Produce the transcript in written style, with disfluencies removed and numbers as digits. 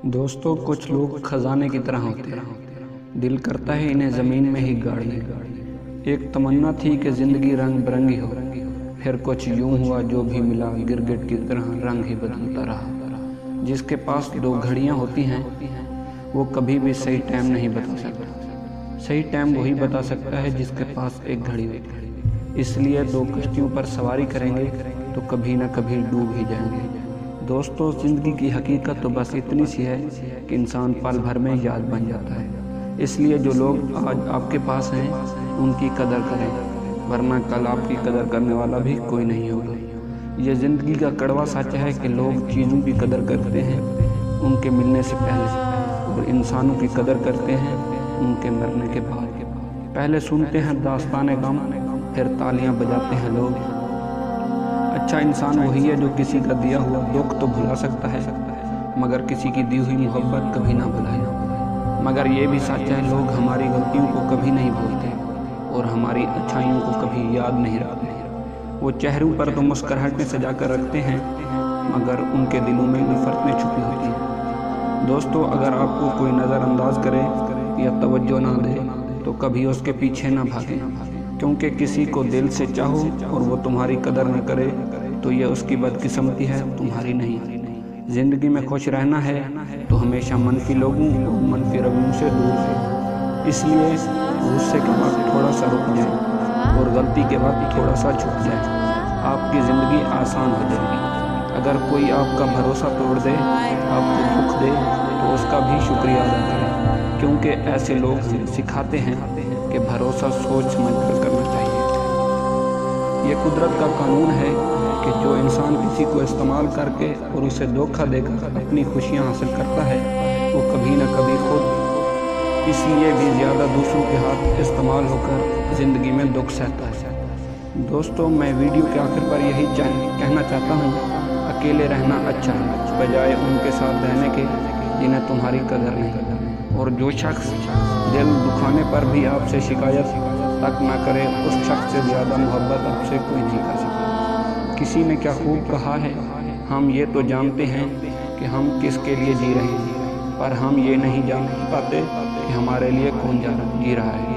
दोस्तों, कुछ लोग खजाने की तरह होते हैं। दिल करता है इन्हें ज़मीन में ही गाड़ लें। एक तमन्ना थी कि ज़िंदगी रंग बिरंगी हो, फिर कुछ यूं हुआ जो भी मिला गिरगिट की तरह रंग ही बदलता रहा। जिसके पास दो घड़ियां होती हैं वो कभी भी सही टाइम नहीं बता सकता। सही टाइम वही बता सकता है जिसके पास एक घड़ी होती है। इसलिए दो कश्तियों पर सवारी करेंगे तो कभी न कभी डूब ही जाएंगे। दोस्तों, ज़िंदगी की हकीकत तो बस इतनी सी है कि इंसान पल भर में याद बन जाता है। इसलिए जो लोग आज आपके पास हैं उनकी कदर करें, वरना कल आपकी कदर करने वाला भी कोई नहीं होगा। ये ज़िंदगी का कड़वा सच है कि लोग चीज़ों की कदर करते हैं उनके मिलने से पहले, और इंसानों की कदर करते हैं उनके मरने के बाद। पहले सुनते हैं दास्तान गम, फिर तालियां बजाते हैं लोग। अच्छा इंसान वही है जो किसी का दिया हुआ दुख तो भुला सकता है, मगर किसी की दी हुई मोहब्बत कभी ना भुलाए। मगर ये भी सच है, लोग हमारी गलतियों को कभी नहीं भूलते और हमारी अच्छाइयों को कभी याद नहीं रखते। वो चेहरों पर तो मुस्कुराहटें सजा कर रखते हैं, मगर उनके दिलों में नफरतें छुपी होती हैं। दोस्तों, अगर आपको कोई नज़रअंदाज करे या तवज्जो ना दे तो कभी उसके पीछे ना भागें, क्योंकि किसी को दिल से चाहो और वो तुम्हारी कदर न करे तो ये उसकी बदकिस्मती है, तुम्हारी नहीं। ज़िंदगी में खुश रहना है तो हमेशा मनफी लोगों और मनफी रवैयों से दूर रहे। इसलिए गुस्से के बाद थोड़ा सा रुक जाए और गलती के बाद थोड़ा सा झुक जाए, आपकी ज़िंदगी आसान हो जाएगी। अगर कोई आपका भरोसा तोड़ दे, आपको दुख दे, तो उसका भी शुक्रिया अदा करें, क्योंकि ऐसे लोग सिखाते हैं कि भरोसा सोच समझ कर करना चाहिए। ये कुदरत का कानून है कि जो इंसान किसी को इस्तेमाल करके और उसे धोखा देकर अपनी खुशियां हासिल करता है वो कभी न कभी खुद इसलिए भी ज़्यादा दूसरों के हाथ इस्तेमाल होकर ज़िंदगी में दुख सहता है। दोस्तों, मैं वीडियो के आखिर पर यही कहना चाहता हूँ, अकेले रहना अच्छा है बजाय उनके साथ रहने के जिन्हें तुम्हारी कदर नहीं। और जो शख्स दिल दुखाने पर भी आपसे शिकायत तक ना करे, उस शख्स से ज़्यादा मोहब्बत आपसे कोई नहीं कर सकता। किसी ने क्या खूब कहा है, हम ये तो जानते हैं कि हम किसके लिए जी रहे हैं, पर हम ये नहीं जान पाते कि हमारे लिए कौन जी रहा है।